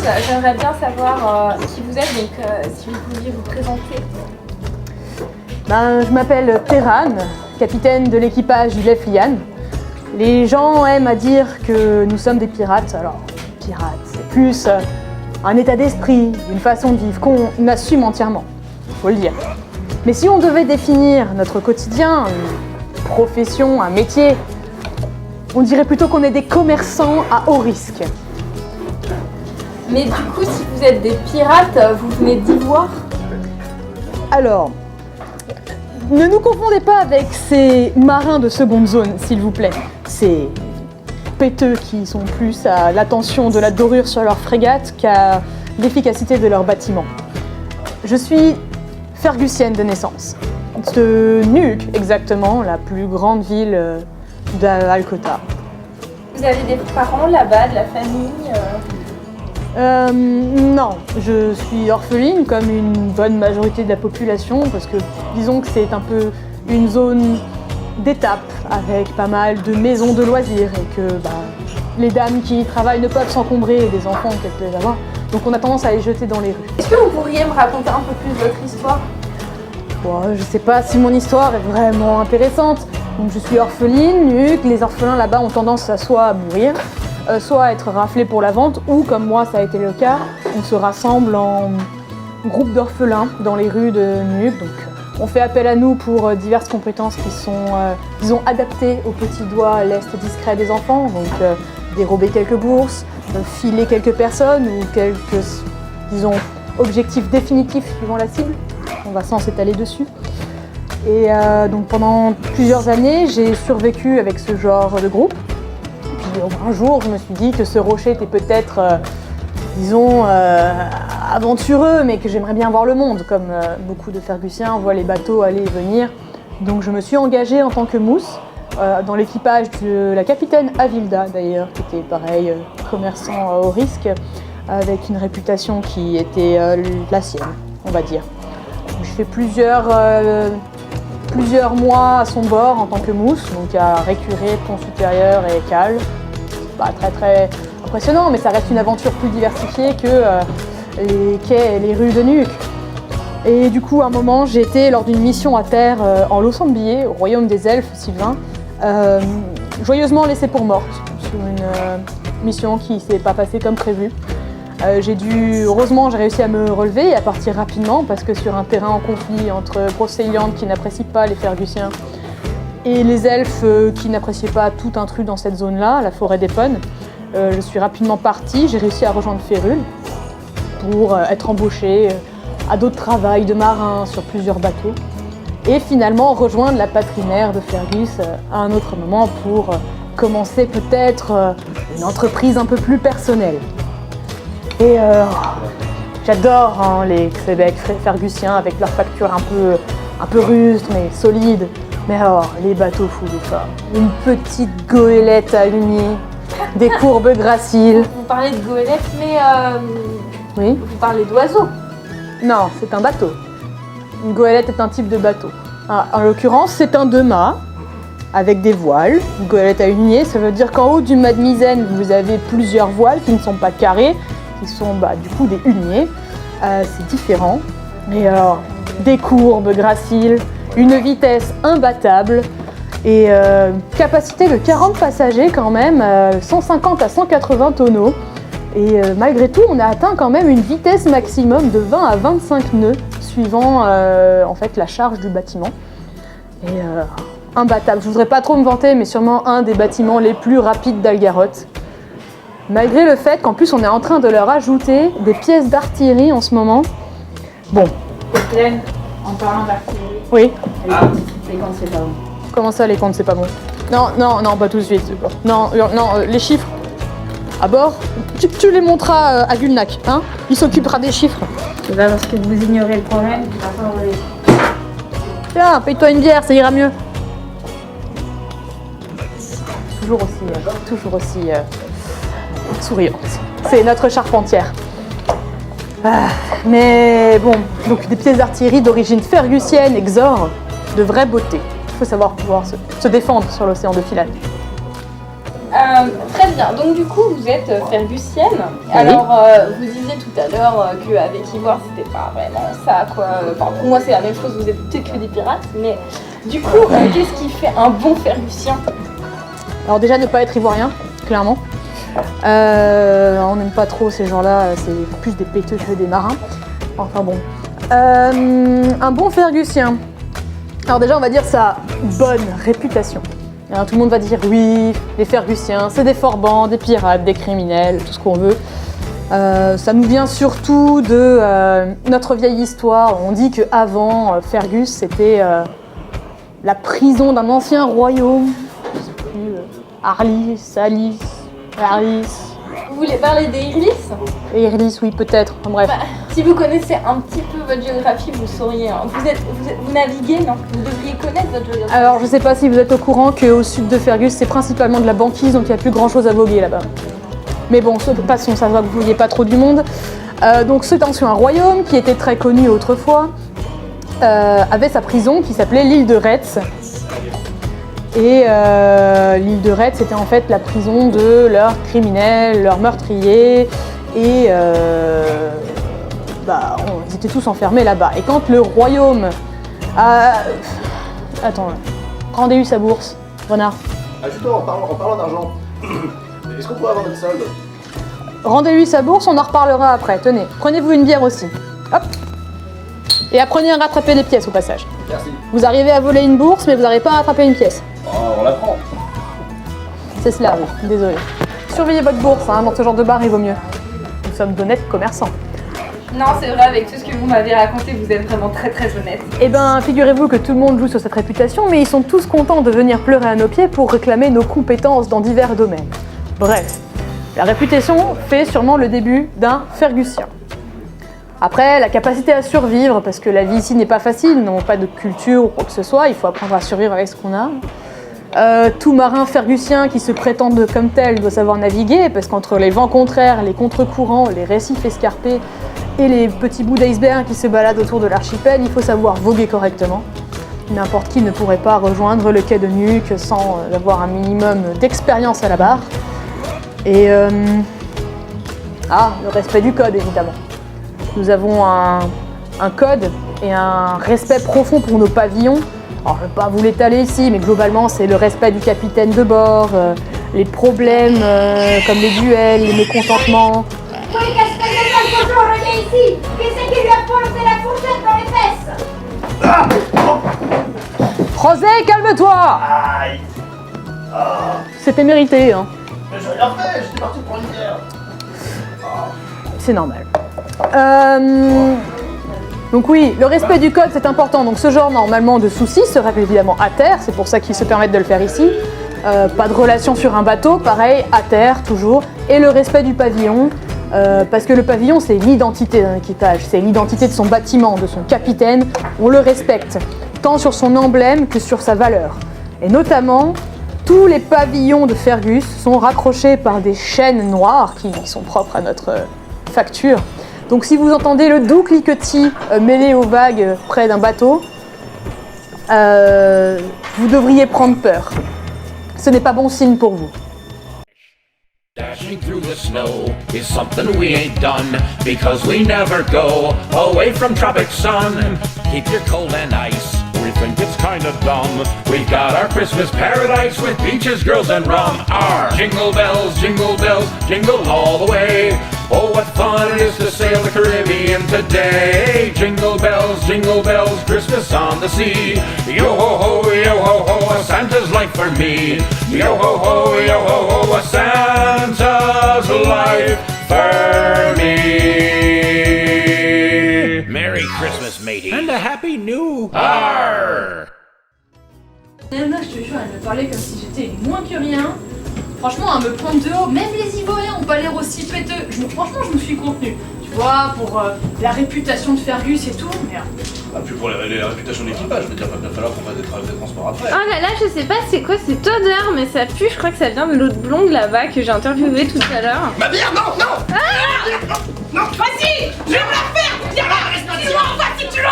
chose, j'aimerais bien savoir qui vous êtes, donc si vous pouviez vous présenter. Je m'appelle Terran, capitaine de l'équipage du Leflian. Les gens aiment à dire que nous sommes des pirates. Alors, pirates, c'est plus un état d'esprit, une façon de vivre qu'on assume entièrement, faut le dire. Mais si on devait définir notre quotidien, une profession, un métier, on dirait plutôt qu'on est des commerçants à haut risque. Mais du coup, si vous êtes des pirates, vous venez d'Ivoire? Alors, ne nous confondez pas avec ces marins de seconde zone, s'il vous plaît. Ces péteux qui sont plus à l'attention de la dorure sur leur frégate qu'à l'efficacité de leur bâtiment. Je suis fergusienne de naissance, de Nuuk exactement, la plus grande ville d'Al-Kota. Vous avez des parents là-bas, de la famille Non, je suis orpheline comme une bonne majorité de la population parce que disons que c'est un peu une zone d'étape avec pas mal de maisons de loisirs et que les dames qui y travaillent ne peuvent s'encombrer des enfants qu'elles peuvent avoir. Donc on a tendance à les jeter dans les rues. Est-ce que vous pourriez me raconter un peu plus votre histoire? Bon, je sais pas si mon histoire est vraiment intéressante. Donc je suis orpheline, Nuuk, les orphelins là-bas ont tendance à soit mourir, soit à être raflés pour la vente, ou comme moi ça a été le cas, on se rassemble en groupe d'orphelins dans les rues de Nuuk. Donc on fait appel à nous pour diverses compétences qui sont, disons, adaptées aux petits doigts lest discrets des enfants. Donc dérober quelques bourses, filer quelques personnes ou quelques, disons, objectifs définitifs suivant la cible. On va sans s'étaler dessus. Et donc pendant plusieurs années, j'ai survécu avec ce genre de groupe. Puis un jour, je me suis dit que ce rocher était peut-être, disons, aventureux, mais que j'aimerais bien voir le monde, comme beaucoup de Fergusiens voient les bateaux aller et venir. Donc je me suis engagée en tant que mousse, dans l'équipage de la capitaine Avilda d'ailleurs, qui était pareil, commerçant au risque, avec une réputation qui était la sienne, on va dire. Je fais plusieurs mois à son bord en tant que mousse, donc à Récuré, Pont Supérieur et Cale. C'est pas très impressionnant, mais ça reste une aventure plus diversifiée que les quais et les rues de Nuuk. Et du coup, à un moment, j'ai été lors d'une mission à terre en Losambillet, au royaume des elfes sylvains, joyeusement laissée pour morte, sur une mission qui ne s'est pas passée comme prévu. Heureusement, j'ai réussi à me relever et à partir rapidement parce que sur un terrain en conflit entre Brocéliande qui n'apprécie pas les Fergusiens et les elfes qui n'appréciaient pas tout intrus dans cette zone-là, la forêt d'Epon, je suis rapidement partie. J'ai réussi à rejoindre Férul pour être embauchée à d'autres travails de marin sur plusieurs bateaux et finalement rejoindre la patrie mère de Fergus à un autre moment pour commencer peut-être une entreprise un peu plus personnelle. Et j'adore les Québec fergusiens avec leurs factures un peu rustres mais solides. Mais alors, les bateaux fous de ça. Une petite goélette alignée, des courbes graciles. Vous parlez de goélette, mais oui. Vous parlez d'oiseaux. Non, c'est un bateau. Une goélette est un type de bateau. En l'occurrence, c'est un deux-mâts avec des voiles. Une goélette alignée, ça veut dire qu'en haut du mât de misaine, vous avez plusieurs voiles qui ne sont pas carrées, qui sont du coup des huniers. C'est différent. Et alors, des courbes graciles, une vitesse imbattable et capacité de 40 passagers quand même, 150 à 180 tonneaux. Et malgré tout, on a atteint quand même une vitesse maximum de 20 à 25 nœuds, suivant en fait la charge du bâtiment. Et imbattable. Je voudrais pas trop me vanter, mais sûrement un des bâtiments les plus rapides d'Algaroth. Malgré le fait qu'en plus on est en train de leur ajouter des pièces d'artillerie en ce moment. Bon. Hélène, en parlant d'artillerie. Oui. Les comptes, c'est pas bon. Comment ça, les comptes, c'est pas bon? Non, pas tout de suite. Non, les chiffres. À bord, tu les montreras à Gulnak, hein? Il s'occupera des chiffres. C'est pas parce que vous ignorez le problème qu'il va falloir les... Tiens, paye-toi une bière, ça ira mieux. Toujours aussi souriante. C'est notre charpentière. Mais bon, donc des pièces d'artillerie d'origine fergusienne, Exor, de vraie beauté. Il faut savoir pouvoir se défendre sur l'océan de Philan. Très bien, donc du coup vous êtes fergusienne. Alors vous disiez tout à l'heure qu'avec Ivoire c'était pas vraiment ça quoi. Enfin, pour moi c'est la même chose, vous êtes que des pirates, mais du coup qu'est-ce qui fait un bon fergusien? Alors déjà ne pas être ivoirien, clairement. On n'aime pas trop ces gens-là, c'est plus des péteux que des marins. Enfin bon. Un bon fergusien. Alors déjà on va dire sa bonne réputation. Alors, tout le monde va dire oui, les Fergusiens, c'est des forbans, des pirates, des criminels, tout ce qu'on veut. Ça nous vient surtout de notre vieille histoire. On dit qu'avant, Fergus, c'était la prison d'un ancien royaume. Je sais plus, Arlis, Alice. Vous voulez parler des Irlis? Irlis, oui, peut-être. Enfin, bref. Bah, si vous connaissez un petit peu votre géographie, vous sauriez. Hein. Vous naviguez, non? Vous devriez connaître votre géographie. Alors, je sais pas si vous êtes au courant qu'au sud de Fergus, c'est principalement de la banquise, donc il n'y a plus grand-chose à voguer là-bas. Mais bon, passons, ça va que vous ne voyez pas trop du monde. Donc, cet ancien royaume, qui était très connu autrefois, avait sa prison qui s'appelait l'île de Retz. Et l'île de Retz, c'était en fait la prison de leurs criminels, leurs meurtriers, et ils étaient tous enfermés là-bas. Et quand le royaume a... Attends, rendez-lui sa bourse, renard. Ah justement, en parlant d'argent, est-ce qu'on pourrait avoir notre solde? Rendez-lui sa bourse, on en reparlera après. Tenez, prenez-vous une bière aussi. Hop. Et apprenez à rattraper les pièces au passage. Merci. Vous arrivez à voler une bourse, mais vous n'arrivez pas à rattraper une pièce. Oh, on la prend. C'est cela, oui. Désolé. Surveillez votre bourse, hein, dans ce genre de bar, il vaut mieux. Nous sommes d'honnêtes commerçants. Non, c'est vrai, avec tout ce que vous m'avez raconté, vous êtes vraiment très très honnête. Eh ben, figurez-vous que tout le monde joue sur cette réputation, mais ils sont tous contents de venir pleurer à nos pieds pour réclamer nos compétences dans divers domaines. Bref, la réputation fait sûrement le début d'un Fergusien. Après, la capacité à survivre, parce que la vie ici n'est pas facile, nous n'avons pas de culture ou quoi que ce soit, il faut apprendre à survivre avec ce qu'on a. Tout marin fergusien qui se prétende comme tel doit savoir naviguer, parce qu'entre les vents contraires, les contre-courants, les récifs escarpés et les petits bouts d'iceberg qui se baladent autour de l'archipel, il faut savoir voguer correctement. N'importe qui ne pourrait pas rejoindre le quai de Nuuk sans avoir un minimum d'expérience à la barre. Et le respect du code, évidemment. Nous avons un code et un respect profond pour nos pavillons. Alors, je ne vais pas vous l'étaler ici, mais globalement, c'est le respect du capitaine de bord, les problèmes comme les duels, les mécontentements. Oui, qu'est-ce que c'est que ce bonjour, reviens ici? Qui c'est qui lui a planté la fourchette dans les fesses? Rosé, calme-toi! Aïe. C'était mérité, hein. Mais j'ai rien fait, j'étais parti pour une bière. C'est normal. Donc oui, le respect du code c'est important, donc ce genre normalement de soucis se règle évidemment à terre, c'est pour ça qu'ils se permettent de le faire ici. Pas de relation sur un bateau, pareil, à terre toujours. Et le respect du pavillon, parce que le pavillon c'est l'identité d'un équipage, c'est l'identité de son bâtiment, de son capitaine, on le respecte, tant sur son emblème que sur sa valeur. Et notamment, tous les pavillons de Fergus sont raccrochés par des chaînes noires qui sont propres à notre facture. Donc si vous entendez le doux cliquetis mêlé aux vagues près d'un bateau, vous devriez prendre peur. Ce n'est pas bon signe pour vous. Dashing through the snow is something we ain't done because we never go away from tropic sun. Keep your cold and ice. We think it's kind of dumb. We've got our Christmas paradise with beaches, girls, and rum. Our jingle bells, jingle all the way. Oh, what fun it is to sail the Caribbean today. Jingle bells, Christmas on the sea. Yo ho ho, a Santa's life for me. Yo ho ho, a Santa's life for me. Merry Christmas, matey. And a Happy New Year. Nana, je te jure, elle me parlait comme si j'étais moins que rien. Franchement, à me prendre de haut, même les Ivoiriens ont pas l'air aussi péteux. Franchement, je me suis contenue. Tu vois, pour la réputation de Fergus et tout, mais... Ah, puis pour la réputation de l'équipage, je veux dire, il va bien falloir qu'on fasse des transports après. Oh là là, je sais pas c'est quoi cette odeur, mais ça pue, je crois que ça vient de l'autre blonde là-bas que j'ai interviewé tout à l'heure. Ma bière, non. Vas-y, je vais me la faire. Viens là, reste-moi, si tu l'envoies.